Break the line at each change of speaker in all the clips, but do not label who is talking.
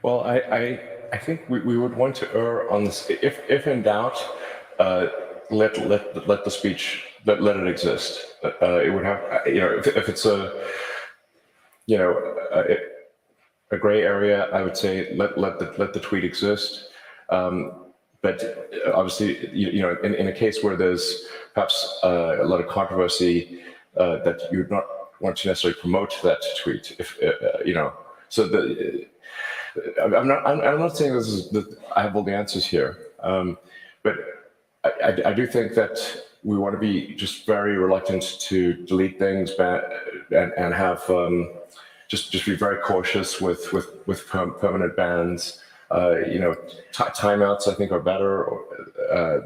Well, I think we would want to err on this. If in doubt, uh, let the speech let it exist. It would have if it's you know a gray area, I would say let the tweet exist. But obviously, in a case where there's perhaps a lot of controversy, that you would not want to necessarily promote that tweet. If so I'm not saying that I have all the answers here, but I do think that we want to be just very reluctant to delete things, and have just be very cautious with permanent bans. Timeouts I think are better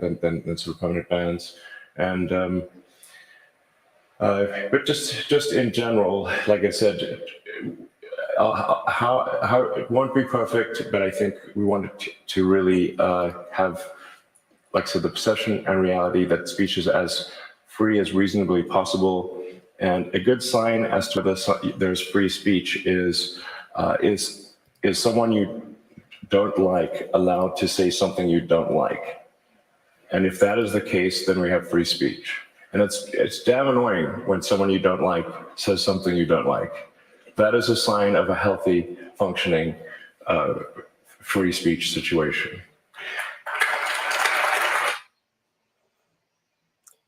than sort of permanent bans, and but just in general, like I said, how it won't be perfect, but I think we wanted to really have, like I said, the perception and reality that speech is as free as reasonably possible. And a good sign as to whether there's free speech is someone you don't like allowed to say something you don't like. And if that is the case, then we have free speech. And it's damn annoying when someone you don't like says something you don't like. That is a sign of a healthy, functioning, free speech situation.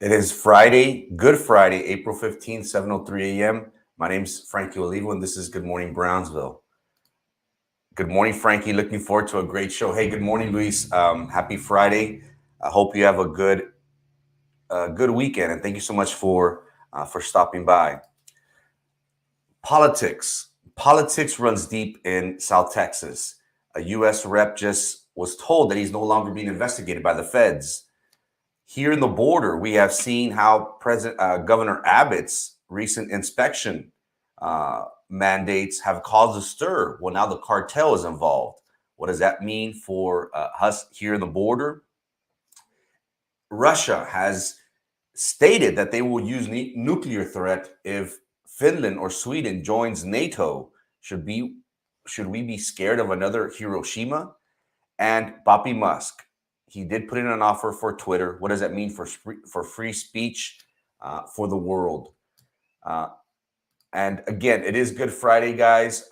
It is Friday, Good Friday, April 15th, 7:03 a.m. My name's Frankie Olivo, and this is Good Morning Brownsville. Good morning, Frankie. Looking forward to a great show. Hey, good morning, Luis. Happy Friday. I hope you have a good weekend, and thank you so much for stopping by. Politics runs deep in South Texas. A U.S. rep just was told that he's no longer being investigated by the feds. Here in the border, we have seen how Governor Abbott's recent inspection mandates have caused a stir. Well, now the cartel is involved. What does that mean for us here in the border? Russia has stated that they will use nuclear threat if Finland or Sweden joins NATO. Should we be scared of another Hiroshima? And PAPI Musk, he did put in an offer for Twitter. What does that mean for free speech for the world? And again, it is Good Friday, guys.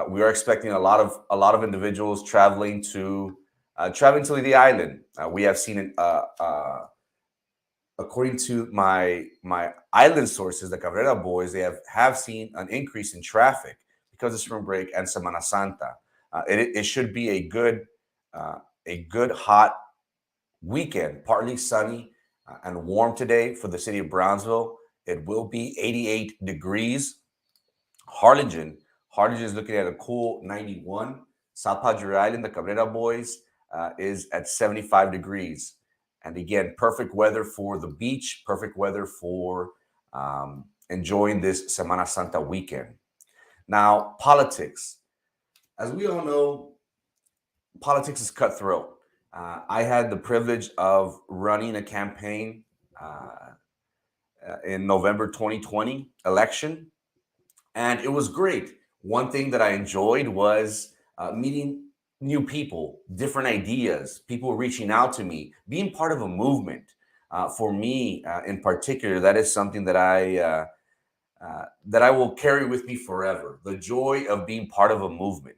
We are expecting a lot of individuals traveling to the island. We have seen it. According to my island sources, the Cabrera boys, they have seen an increase in traffic because of spring break and Semana Santa. It should be a good hot weekend, partly sunny and warm today for the city of Brownsville. It will be 88 degrees. Harlingen is looking at a cool 91. South Padre Island, the Cabrera boys, is at 75 degrees. And again, perfect weather for the beach, perfect weather for enjoying this Semana Santa weekend. Now, politics. As we all know, politics is cutthroat. I had the privilege of running a campaign in November 2020 election, and it was great. One thing that I enjoyed was meeting new people, different ideas, people reaching out to me, being part of a movement. For me, in particular, that is something that I will carry with me forever. The joy of being part of a movement.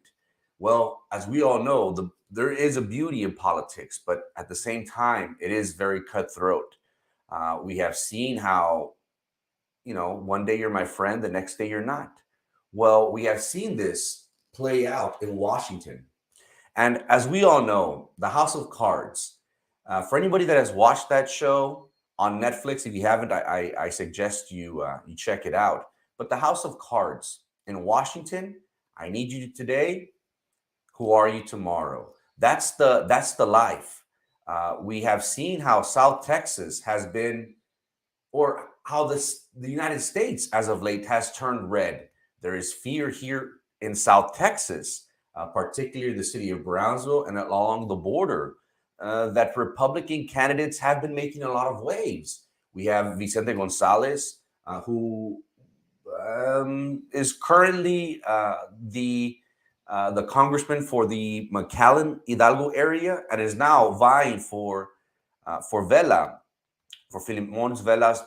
Well, as we all know, there is a beauty in politics, but at the same time, it is very cutthroat. We have seen how, one day you're my friend, the next day you're not. Well, we have seen this play out in Washington. And as we all know, the House of Cards, for anybody that has watched that show on Netflix, if you haven't, I suggest you check it out. But the House of Cards in Washington, I need you today. Who are you tomorrow? That's the life. We have seen how South Texas has been, or how the United States as of late has turned red. There is fear here in South Texas, particularly the city of Brownsville and along the border, that Republican candidates have been making a lot of waves. We have Vicente Gonzalez, who is currently the congressman for the McAllen Hidalgo area, and is now vying for Vela, for Filimon Vela's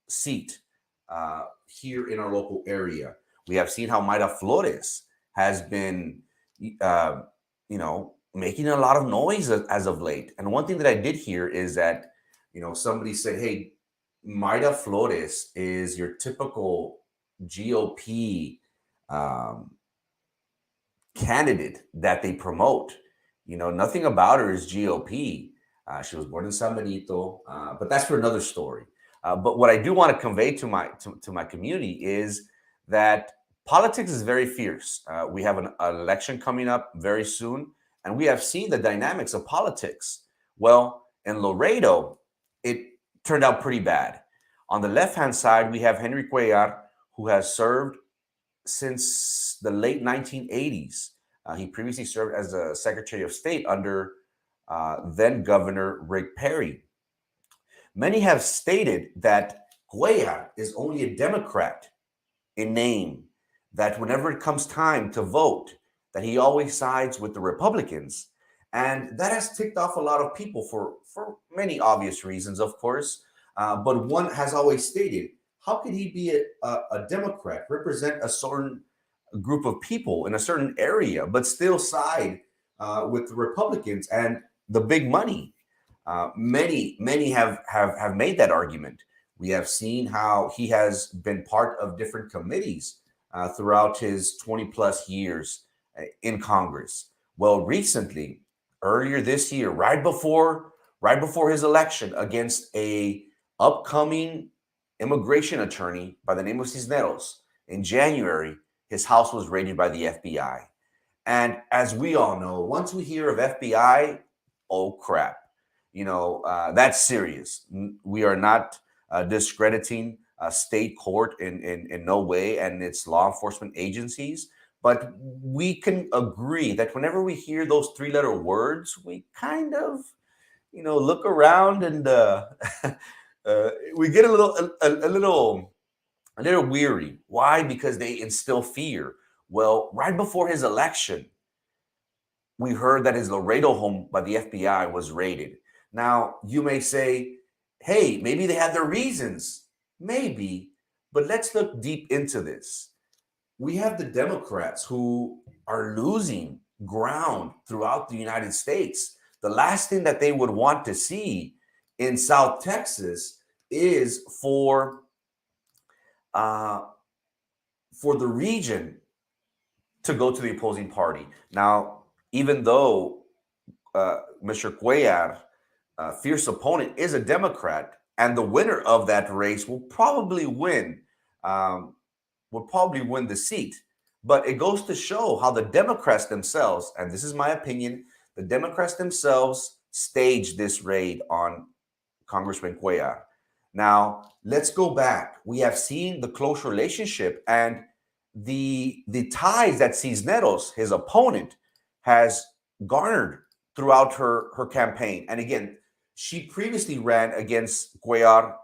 seat here in our local area. We have seen how Mayra Flores has been, making a lot of noise as of late. And one thing that I did hear is that, somebody said, hey, Mayra Flores is your typical GOP candidate that they promote. Nothing about her is GOP. She was born in San Benito, but that's for another story. But what I do want to convey to my community is that politics is very fierce. We have an election coming up very soon, and we have seen the dynamics of politics. Well, in Laredo, it turned out pretty bad. On the left-hand side, we have Henry Cuellar, who has served since the late 1980s. He previously served as a Secretary of State under then Governor Rick Perry. Many have stated that Cuellar is only a Democrat in name, that whenever it comes time to vote, that he always sides with the Republicans. And that has ticked off a lot of people for many obvious reasons, of course. But one has always stated, how could he be a Democrat, represent a certain group of people in a certain area, but still side with the Republicans and the big money? Many have made that argument. We have seen how he has been part of different committees throughout his 20 plus years in Congress. Well, recently, earlier this year, right before his election against a upcoming immigration attorney by the name of Cisneros, in January, his house was raided by the FBI. And as we all know, once we hear of FBI, oh crap, that's serious. We are not discrediting state court in no way and its law enforcement agencies. But we can agree that whenever we hear those three-letter words, we kind of, look around and we get a little weary. Why? Because they instill fear. Well, right before his election, we heard that his Laredo home by the FBI was raided. Now, you may say, hey, maybe they had their reasons. Maybe, but let's look deep into this. We have the Democrats who are losing ground throughout the United States. The last thing that they would want to see in South Texas is for the region to go to the opposing party. Now, even though Mr. Cuellar, fierce opponent, is a Democrat, and the winner of that race will probably win the seat. But it goes to show how the Democrats themselves, and this is my opinion, the Democrats themselves staged this raid on Congressman Cuellar. Now, let's go back. We have seen the close relationship and the ties that Cisneros, his opponent, has garnered throughout her campaign. And again, she previously ran against Cuellar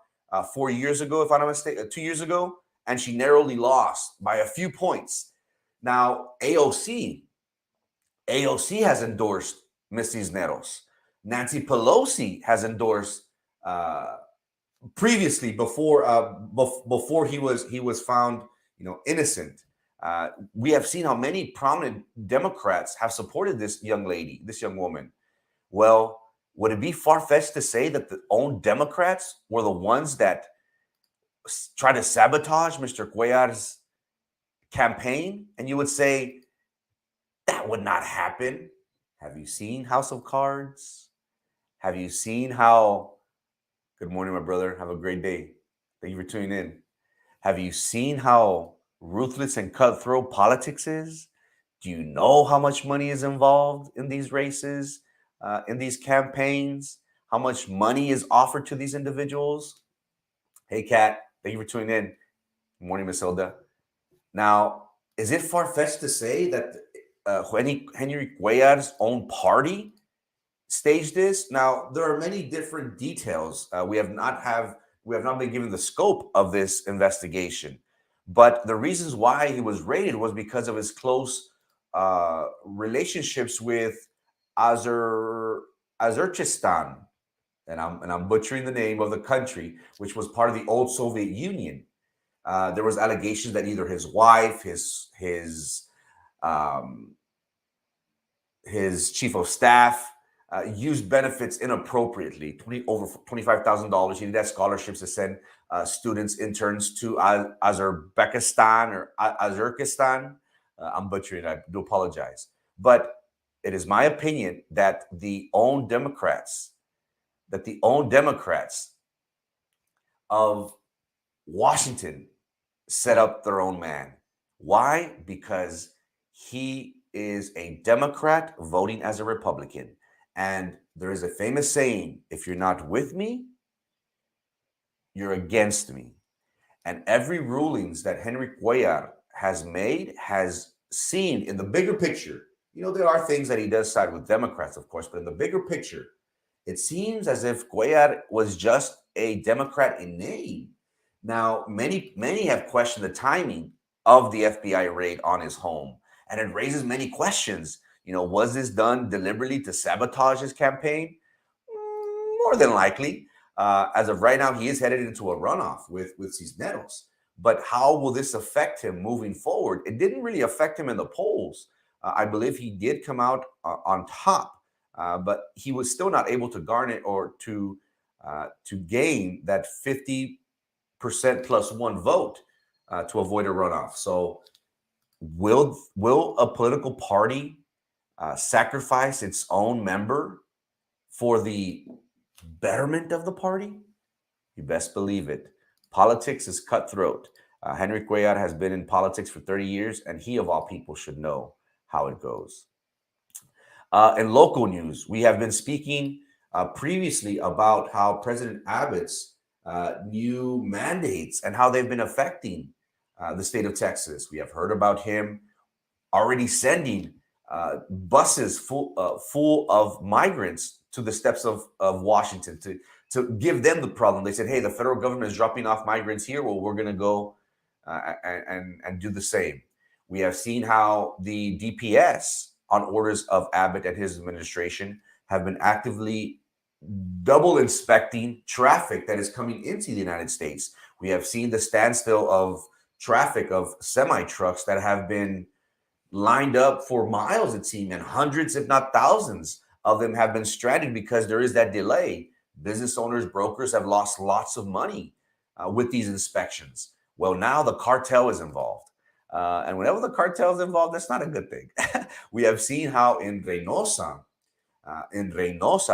4 years ago, if I'm not mistaken, 2 years ago, and she narrowly lost by a few points. Now, AOC has endorsed Ms. Cisneros. Nancy Pelosi has endorsed previously before he was found, innocent. We have seen how many prominent Democrats have supported this young lady, this young woman. Well, would it be far-fetched to say that the own Democrats were the ones that try to sabotage Mr. Cuellar's campaign? And you would say, that would not happen. Have you seen House of Cards? Have you seen how... Good morning, my brother. Have a great day. Thank you for tuning in. Have you seen how ruthless and cutthroat politics is? Do you know how much money is involved in these races, in these campaigns? How much money is offered to these individuals? Hey, Kat. Thank you for tuning in. Good morning, Miss Hilda. Now, is it far-fetched to say that Henry Cuellar's own party staged this? Now, there are many different details. We have not been given the scope of this investigation, but the reasons why he was raided was because of his close relationships with Azerbaijan, and I'm butchering the name of the country, which was part of the old Soviet Union. There was allegations that either his wife, um, his chief of staff used benefits inappropriately. Over $25,000. He did have scholarships to send students, interns to Azerbaijan or Azerbaijan. I'm butchering it. I do apologize. But it is my opinion that the own Democrats of Washington set up their own man. Why? Because he is a Democrat voting as a Republican. And there is a famous saying, if you're not with me, you're against me. And every rulings that Henry Cuellar has made has seen in the bigger picture. You know, there are things that he does side with Democrats, of course, but in the bigger picture, it seems as if Cuellar was just a Democrat in name. Now, many have questioned the timing of the FBI raid on his home, and it raises many questions. You know, was this done deliberately to sabotage his campaign? More than likely. As of right now, he is headed into a runoff with Cisneros. But how will this affect him moving forward? It didn't really affect him in the polls. I believe he did come out on top, but he was still not able to garner or to gain that 50% plus one vote to avoid a runoff. So will a political party sacrifice its own member for the betterment of the party? You best believe it. Politics is cutthroat. Henry Cuellar has been in politics for 30 years, and he, of all people, should know how it goes. In local news, we have been speaking previously about how President Abbott's new mandates and how they've been affecting the state of Texas. We have heard about him already sending buses full of migrants to the steps of Washington to give them the problem. They said, hey, the federal government is dropping off migrants here. Well, we're going to go and do the same. We have seen how the DPS, on orders of Abbott and his administration, have been actively double inspecting traffic that is coming into the United States. We have seen the standstill of traffic of semi-trucks that have been lined up for miles, it seems, and hundreds, if not thousands, of them have been stranded because there is that delay. Business owners, brokers have lost lots of money with these inspections. Well, now the cartel is involved. And whenever the cartel is involved, that's not a good thing. We have seen how in Reynosa,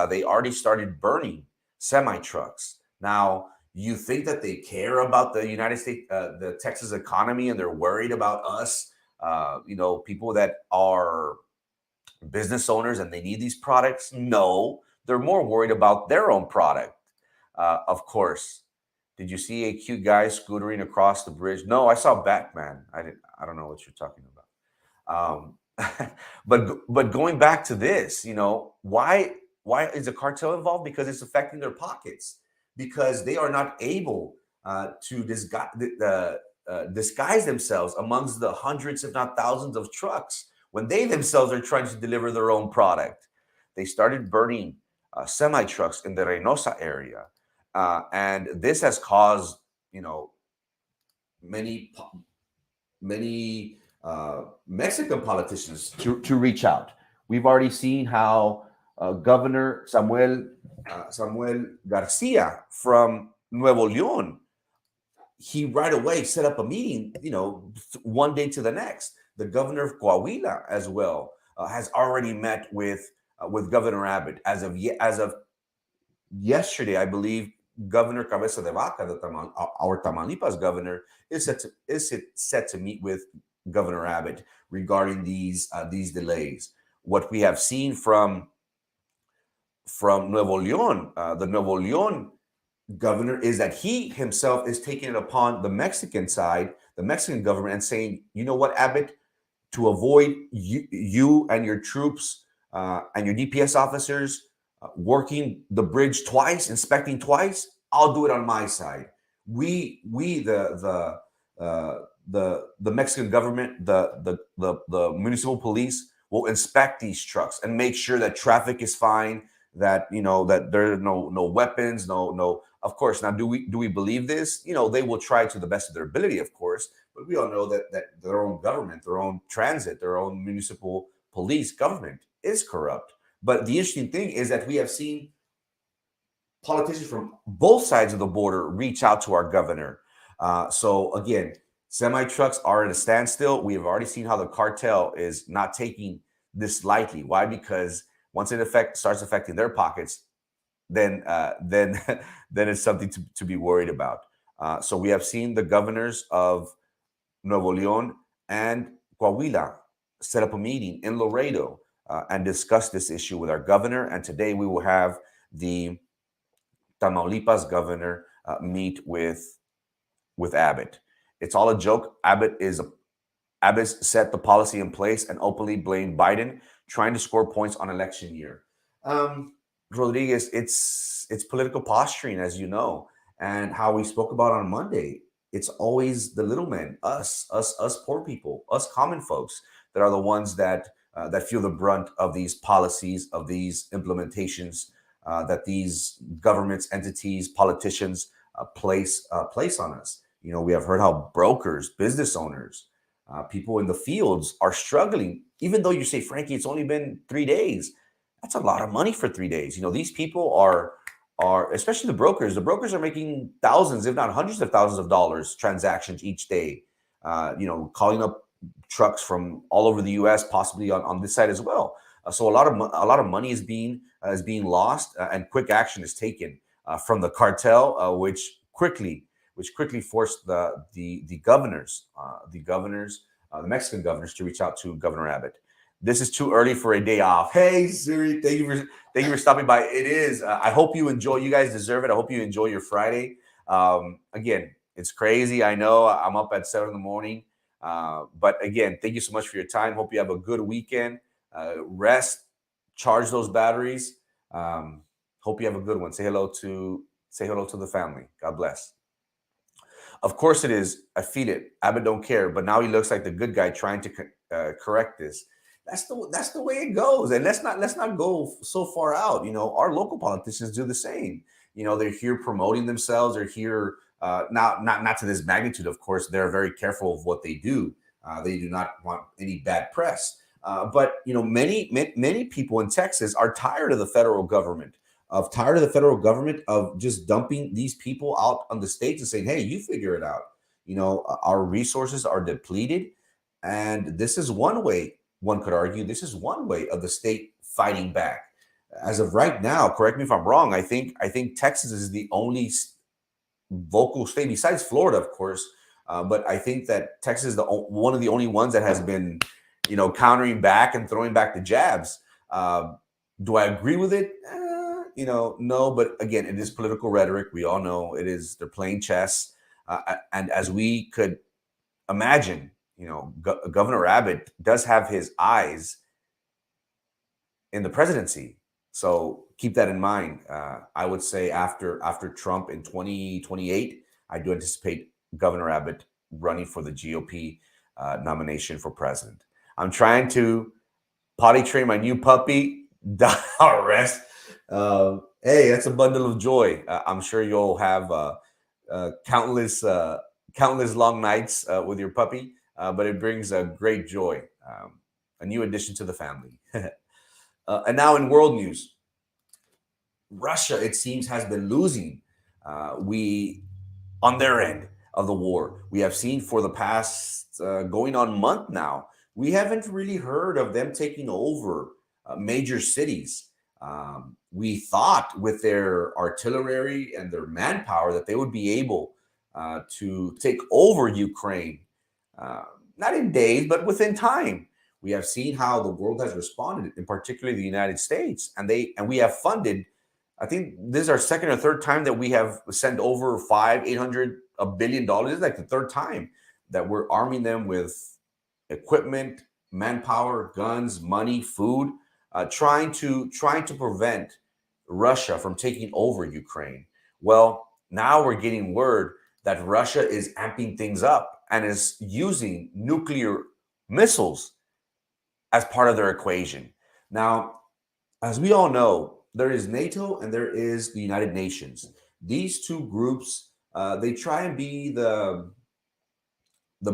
they already started burning semi-trucks. Now, you think that they care about the United States, the Texas economy, and they're worried about us, people that are business owners and they need these products? No, they're more worried about their own product. Of course. Did you see a cute guy scootering across the bridge? No, I saw Batman. I don't know what you're talking about. But going back to this, why is the cartel involved? Because it's affecting their pockets. Because they are not able to disguise themselves amongst the hundreds, if not thousands, of trucks when they themselves are trying to deliver their own product. They started burning semi-trucks in the Reynosa area. And this has caused, many Mexican politicians to reach out. We've already seen how Governor Samuel Garcia from Nuevo León, he right away set up a meeting, one day to the next. The governor of Coahuila as well has already met with Governor Abbott. As of yesterday, I believe Governor Cabeza de Vaca, our Tamaulipas governor, is set to meet with Governor Abbott regarding these delays. What we have seen from Nuevo León, the Nuevo León governor, is that he himself is taking it upon the Mexican side, the Mexican government, and saying, you know what, Abbott, to avoid you and your troops and your DPS officers working the bridge twice, inspecting twice, I'll do it on my side. We the the Mexican government, the municipal police will inspect these trucks and make sure that traffic is fine, that that there are no weapons, no. Of course, now do we believe this? They will try to the best of their ability, of course, but we all know that their own government, their own transit, their own municipal police government is corrupt. But the interesting thing is that we have seen politicians from both sides of the border reach out to our governor. So again, semi trucks are at a standstill. We have already seen how the cartel is not taking this lightly. Why? Because once it starts affecting their pockets, then then it's something to be worried about. So we have seen the governors of Nuevo León and Coahuila set up a meeting in Laredo and discuss this issue with our governor. And today we will have the Tamaulipas governor meet with Abbott. It's all a joke. Abbott's set the policy in place and openly blamed Biden, trying to score points on election year. Rodriguez, it's political posturing, as you know, and how we spoke about on Monday. It's always the little men, us poor people, us common folks, that are the ones that feel the brunt of these policies, of these implementations that these governments, entities, politicians place on us. We have heard how brokers, business owners, people in the fields are struggling. Even though you say, Frankie, it's only been 3 days. That's a lot of money for 3 days. These people are especially the brokers. The brokers are making thousands, if not hundreds of thousands of dollars transactions each day. Calling up trucks from all over the U.S., possibly on this side as well. So a lot of money is being lost, and quick action is taken from the cartel, which quickly forced the governors, the Mexican governors, to reach out to Governor Abbott. This is too early for a day off. Hey, Siri, thank you for stopping by. It is. I hope you enjoy. You guys deserve it. I hope you enjoy your Friday. Again, it's crazy. I know I'm up at 7 a.m. But again, thank you so much for your time. Hope you have a good weekend. Rest, charge those batteries. Hope you have a good one. Say hello to the family. God bless. Of course it is. I feel it. Abbott don't care, but now he looks like the good guy trying to correct this. That's the way it goes. And let's not go so far out. Our local politicians do the same. They're here promoting themselves. They're here not to this magnitude. Of course, they're very careful of what they do. They do not want any bad press. But many people in Texas are tired of the federal government. Of just dumping these people out on the states and saying, hey, you figure it out. Our resources are depleted. And this is one way, one could argue, this is one way of the state fighting back. As of right now, correct me if I'm wrong, I think Texas is the only vocal state, besides Florida, of course. But I think that Texas is one of the only ones that has been, countering back and throwing back the jabs. Do I agree with it? No, but again, it is political rhetoric. We all know it is. They're playing chess. And as we could imagine, Governor Abbott does have his eyes in the presidency. So keep that in mind. I would say after Trump in 2028, I do anticipate Governor Abbott running for the GOP nomination for president. I'm trying to potty train my new puppy. Rest. Hey, that's a bundle of joy. I'm sure you'll have countless long nights with your puppy, but it brings a great joy, a new addition to the family. And now in world news, Russia, it seems, has been losing. On their end of the war, we have seen for the past going on month now, we haven't really heard of them taking over major cities. We thought with their artillery and their manpower that they would be able to take over Ukraine, not in days, but within time. We have seen how the world has responded, in particular the United States, and we have funded. I think this is our second or third time that we have sent over $800 billion. This is like the third time that we're arming them with equipment, manpower, guns, money, food, trying to prevent Russia from taking over Ukraine. Well, now we're getting word that Russia is amping things up. and is using nuclear missiles as part of their equation. Now, as we all know, there is NATO and there is the United Nations. These two groups, they try and be the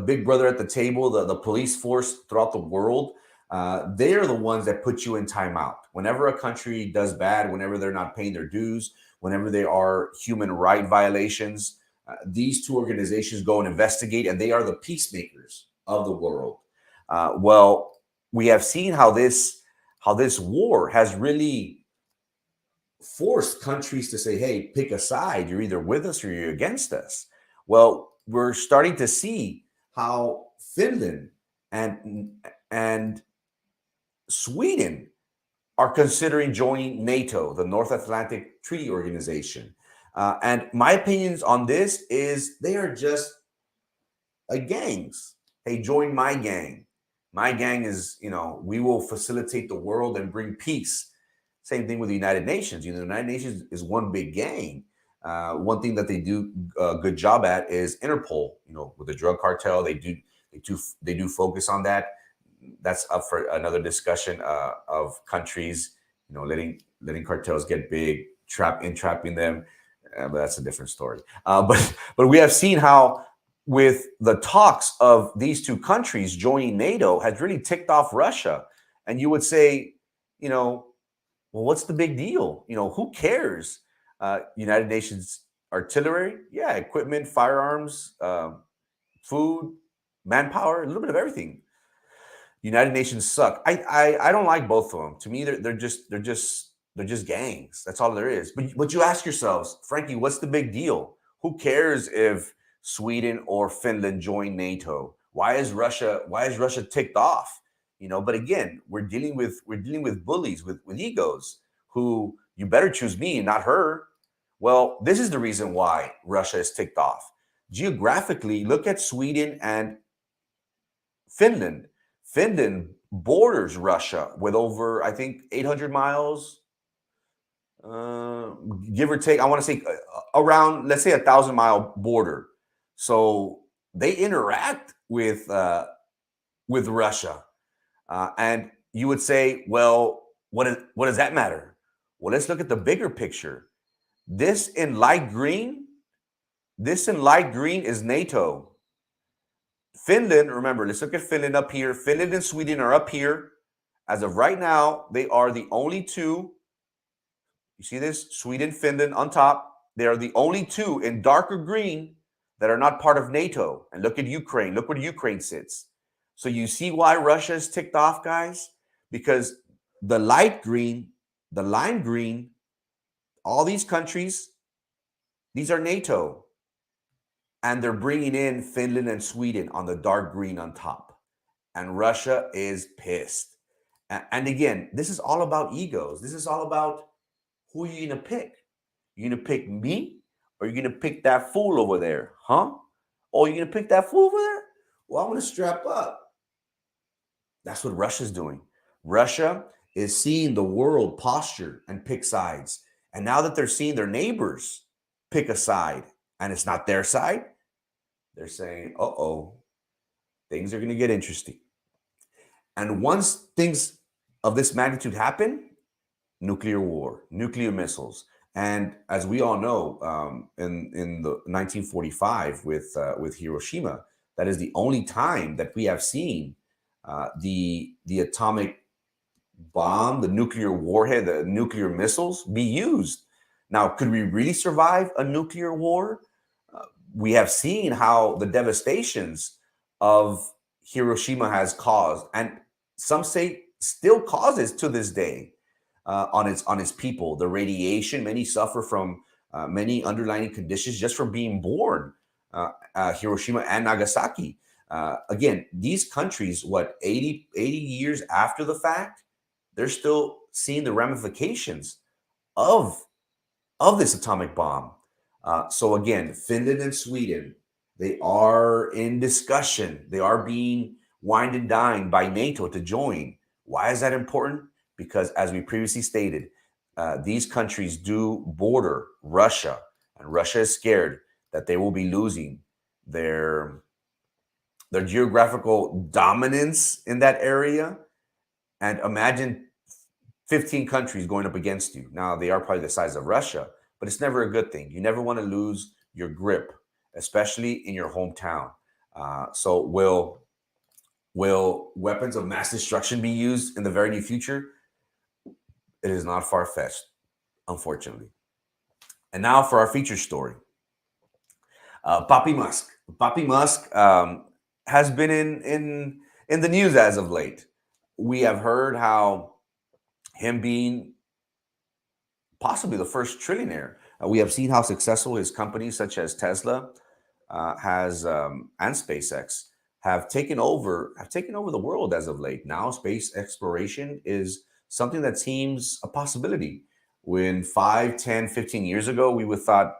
big brother at the table, the police force throughout the world. They are the ones that put you in timeout. Whenever a country does bad, whenever they're not paying their dues, whenever there are human right violations, these two organizations go and investigate, and they are the peacemakers of the world. Well, we have seen how this war has really forced countries to say, hey, pick a side. You're either with us or you're against us. Well, we're starting to see how Finland and Sweden are considering joining NATO, the North Atlantic Treaty Organization. And my opinions on this is they are just gangs. Hey, join my gang. My gang is, we will facilitate the world and bring peace. Same thing with the United Nations. The United Nations is one big gang. One thing that they do a good job at is Interpol. With the drug cartel, they do focus on that. That's up for another discussion of countries, letting cartels get big, entrapping them. But that's a different story. But we have seen how, with the talks of these two countries joining NATO, has really ticked off Russia. And you would say, well, what's the big deal? Who cares? United Nations artillery, yeah, equipment, firearms, food, manpower, a little bit of everything. United Nations suck. I don't like both of them. To me, they're just gangs. That's all there is. But you ask yourselves, Frankie, what's the big deal? Who cares if Sweden or Finland join NATO? Why is Russia ticked off? But again, we're dealing with bullies with egos who, you better choose me and not her. Well, this is the reason why Russia is ticked off. Geographically, look at Sweden and Finland. Finland borders Russia with over, I think, 800 miles, give or take. I want to say around, let's say, 1,000-mile border. So they interact with Russia. And you would say, well, what does that matter? Well, let's look at the bigger picture. This in light green is NATO. Finland, remember, let's look at Finland up here. Finland and Sweden are up here. As of right now, they are the only two. You see this? Sweden, Finland on top. They are the only two in darker green that are not part of NATO. And look at Ukraine. Look where Ukraine sits. So you see why Russia is ticked off, guys? Because the light green, the lime green, all these countries, these are NATO. And they're bringing in Finland and Sweden on the dark green on top. And Russia is pissed. And again, this is all about egos. This is all about who you're going to pick. You're going to pick me, or you're going to pick that fool over there, huh? Oh, you're going to pick that fool over there? Well, I'm going to strap up. That's what Russia's doing. Russia is seeing the world posture and pick sides. And now that they're seeing their neighbors pick a side, and it's not their side, they're saying, uh-oh, things are going to get interesting. And once things of this magnitude happen, nuclear war, nuclear missiles. And as we all know, in the 1945 with Hiroshima, that is the only time that we have seen the atomic bomb, the nuclear warhead, the nuclear missiles be used. Now, could we really survive a nuclear war? We have seen how the devastations of Hiroshima has caused, and some say still causes to this day, on its people. The radiation, many suffer from many underlying conditions just from being born. Hiroshima and Nagasaki. Again, these countries, 80 years after the fact, they're still seeing the ramifications of this atomic bomb. So again, Finland and Sweden, they are in discussion. They are being wined and dined by NATO to join. Why is that important? Because as we previously stated, these countries do border Russia, and Russia is scared that they will be losing their their geographical dominance in that area. And imagine 15 countries going up against you. Now, they are probably the size of Russia, but it's never a good thing. You never want to lose your grip, especially in your hometown. So will weapons of mass destruction be used in the very near future? It is not far-fetched, unfortunately. And now for our feature story. PAPI Musk. PAPI Musk has been in the news as of late. We have heard how him being possibly the first trillionaire. We have seen how successful his companies such as Tesla has and SpaceX have taken over the world as of late. Now space exploration is something that seems a possibility. When 5, 10, 15 years ago, we would thought,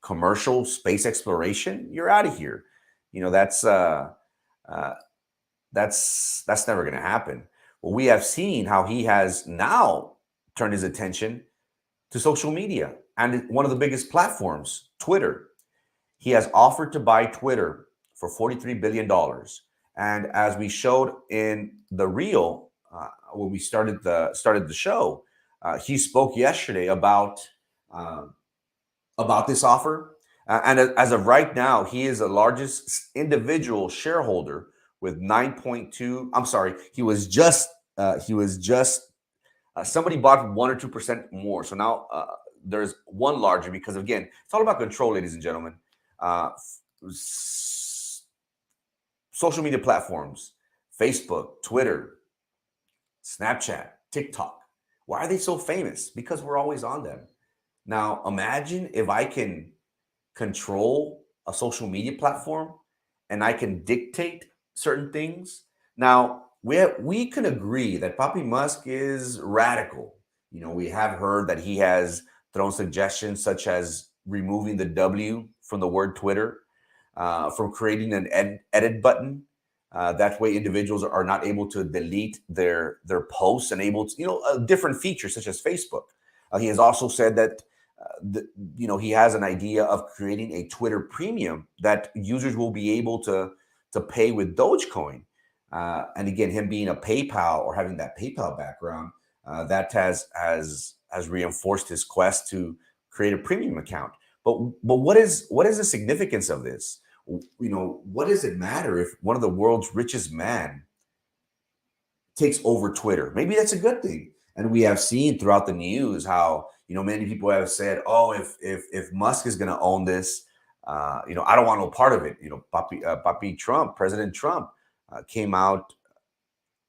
commercial space exploration, you're out of here. That's never going to happen. Well, we have seen how he has now turned his attention to social media and one of the biggest platforms, Twitter. He has offered to buy Twitter for $43 billion. And as we showed in the reel when we started the show, he spoke yesterday about this offer. And as of right now, he is the largest individual shareholder with 9.2. I'm sorry, he was just somebody bought 1 or 2% more. So now there's one larger, because again, it's all about control, ladies and gentlemen. Social media platforms, Facebook, Twitter, Snapchat, TikTok. Why are they so famous? Because we're always on them. Now, imagine if I can control a social media platform and I can dictate certain things. Now, we can agree that PAPI Musk is radical. We have heard that he has thrown suggestions such as removing the W from the word Twitter, from creating an edit button. That way individuals are not able to delete their posts and able to, different features such as Facebook. He has also said that he has an idea of creating a Twitter premium that users will be able to pay with Dogecoin. And again, him being a PayPal or having that PayPal background, that has reinforced his quest to create a premium account. But what is the significance of this? What does it matter if one of the world's richest man takes over Twitter? Maybe that's a good thing. And we have seen throughout the news how many people have said, "Oh, if Musk is going to own this, I don't want no part of it." Papi Trump, President Trump, came out,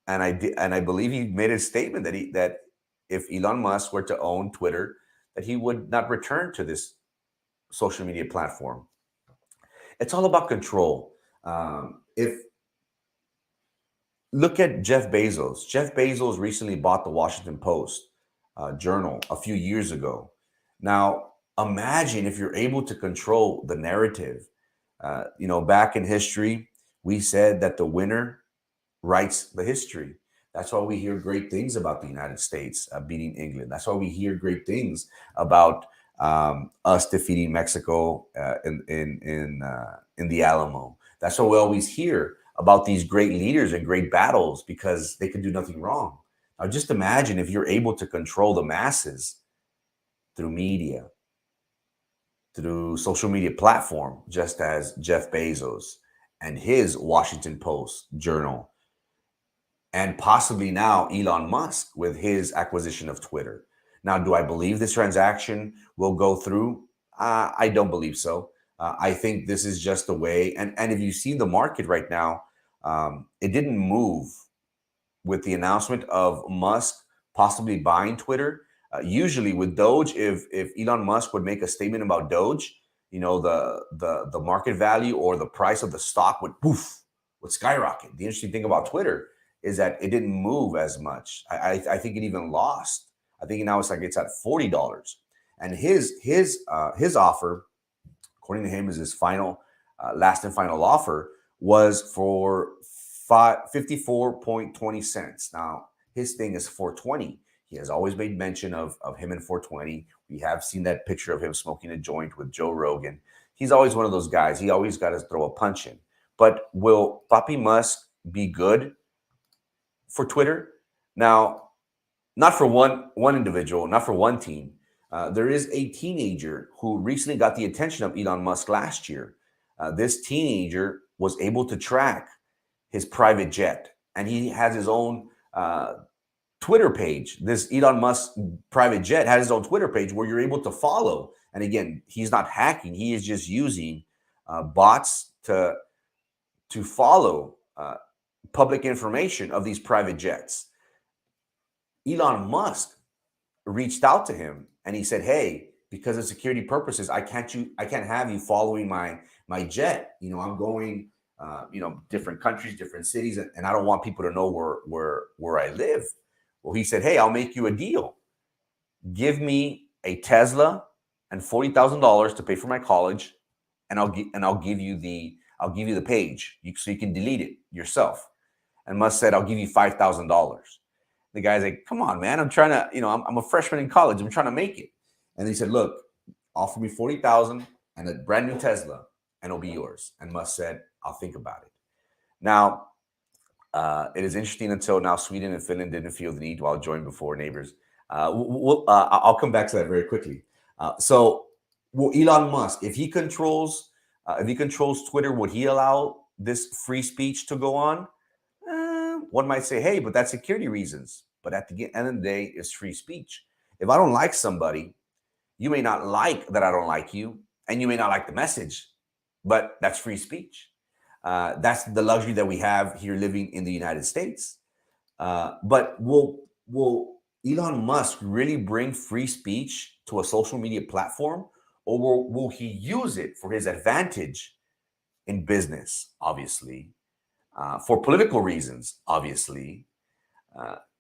and I believe he made a statement that if Elon Musk were to own Twitter, that he would not return to this social media platform. It's all about control. Look at Jeff Bezos. Jeff Bezos recently bought the Washington Post journal a few years ago. Now, imagine if you're able to control the narrative. Back in history, we said that the winner writes the history. That's why we hear great things about the United States beating England. That's why we hear great things about us defeating Mexico in the Alamo. That's why we always hear about these great leaders and great battles, because they can do nothing wrong. Now, just imagine if you're able to control the masses through media, through social media platform, just as Jeff Bezos and his Washington Post journal, and possibly now Elon Musk with his acquisition of Twitter. Now, do I believe this transaction will go through? I don't believe so. I think this is just a way. And if you see the market right now, it didn't move with the announcement of Musk possibly buying Twitter. Usually with Doge, if Elon Musk would make a statement about Doge, the market value or the price of the stock would skyrocket. The interesting thing about Twitter is that it didn't move as much. I think it even lost. I think now it's at $40. And his offer, according to him, is his final, last and final offer, was for 54.20 cents. Now, his thing is 420. He has always made mention of him in 420. We have seen that picture of him smoking a joint with Joe Rogan. He's always one of those guys. He always got to throw a punch in. But will Papi Musk be good for Twitter? Now, not for one individual, not for one team. There is a teenager who recently got the attention of Elon Musk last year. This teenager was able to track his private jet, and he has his own Twitter page. This Elon Musk private jet has his own Twitter page where you're able to follow. And again, he's not hacking; he is just using bots to follow public information of these private jets. Elon Musk reached out to him and he said, "Hey, because of security purposes, I can't have you following my jet. I'm going, different countries, different cities, and I don't want people to know where I live." Well, he said, "Hey, I'll make you a deal. Give me a Tesla and $40,000 to pay for my college, and I'll give you the page so you can delete it yourself." And Musk said, "I'll give you $5,000." The guy's like, "Come on, man. I'm trying to, I'm a freshman in college. I'm trying to make it." And he said, "Look, offer me 40,000 and a brand new Tesla, and it'll be yours." And Musk said, "I'll think about it." Now, it is interesting until now, Sweden and Finland didn't feel the need while joined before neighbors. I'll come back to that very quickly. So, will Elon Musk, if he controls Twitter, would he allow this free speech to go on? One might say, "Hey, but that's security reasons." But at the end of the day, it's free speech. If I don't like somebody, you may not like that I don't like you, and you may not like the message, but that's free speech. That's the luxury that we have here living in the United States. But will Elon Musk really bring free speech to a social media platform, or will he use it for his advantage in business, obviously, for political reasons, obviously?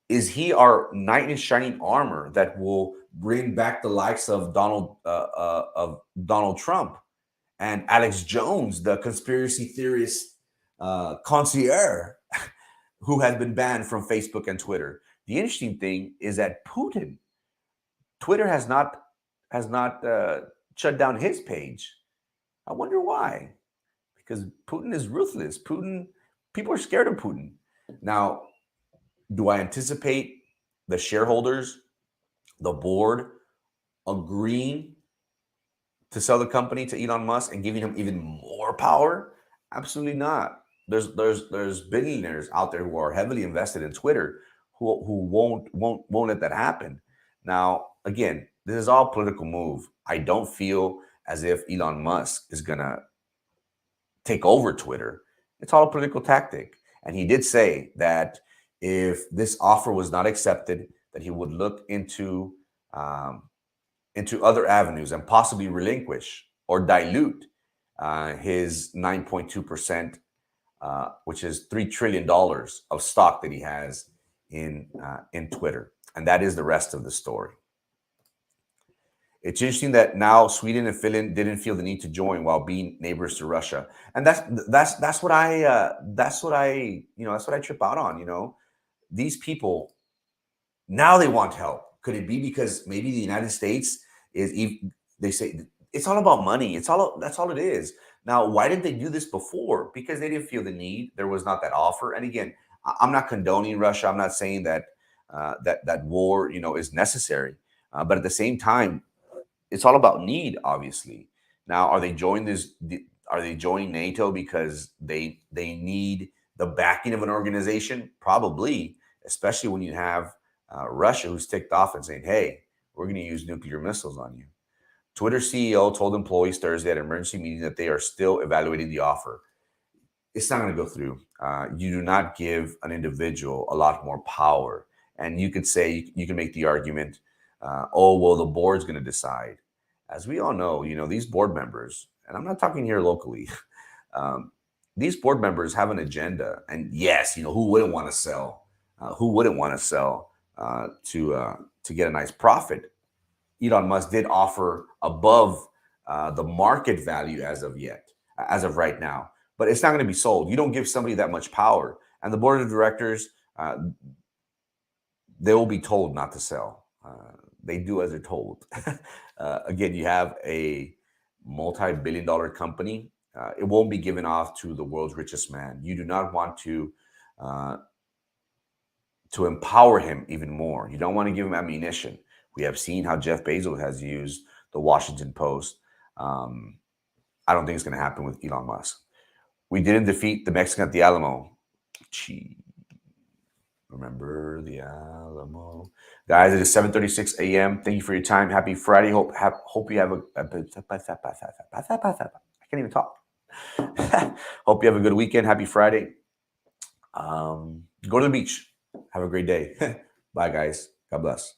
Is he our knight in shining armor that will bring back the likes of Donald Trump and Alex Jones, the conspiracy theorist concierge, who has been banned from Facebook and Twitter? The interesting thing is that Twitter has not shut down his page. I wonder why. Because Putin is ruthless. People are scared of Putin. Now, do I anticipate the shareholders, the board, agreeing to sell the company to Elon Musk and giving him even more power? Absolutely not. There's billionaires out there who are heavily invested in Twitter who won't let that happen. Now, again, this is all political move. I don't feel as if Elon Musk is gonna take over Twitter. It's all a political tactic. And he did say that if this offer was not accepted, that he would look into other avenues and possibly relinquish or dilute his 9.2%, which is $3 trillion of stock that he has in Twitter. And that is the rest of the story. It's interesting that now Sweden and Finland didn't feel the need to join while being neighbors to Russia, and that's what I trip out on. These people now they want help. Could it be because maybe the United States they say it's all about money? That's all it is. Now, why did they do this before? Because they didn't feel the need. There was not that offer. And again, I'm not condoning Russia. I'm not saying that that war is necessary, but at the same time, it's all about need, obviously. Now, are they joining NATO because they need the backing of an organization? Probably, especially when you have Russia who's ticked off and saying, "Hey, we're going to use nuclear missiles on you." Twitter CEO told employees Thursday at an emergency meeting that they are still evaluating the offer. It's not going to go through. You do not give an individual a lot more power. And you could say, you can make the argument, oh, well, the board's going to decide. As we all know, these board members, and I'm not talking here locally, these board members have an agenda. And yes, who wouldn't want to sell? Who wouldn't want to sell to get a nice profit? Elon Musk did offer above the market value as of right now, but it's not going to be sold. You don't give somebody that much power, and the board of directors, they will be told not to sell. They do as they're told. Again, you have a multi-billion-dollar company it won't be given off to the world's richest man. You do not want to empower him even more. You don't want to give him ammunition. We have seen how Jeff Bezos has used the Washington Post. I don't think it's going to happen with Elon Musk. We didn't defeat the Mexican at the Alamo. Gee. Remember the Alamo. Guys, it is 7:36 a.m. Thank you for your time. Happy Friday. Hope you have I can't even talk. Hope you have a good weekend. Happy Friday. Go to the beach. Have a great day. Bye, guys. God bless.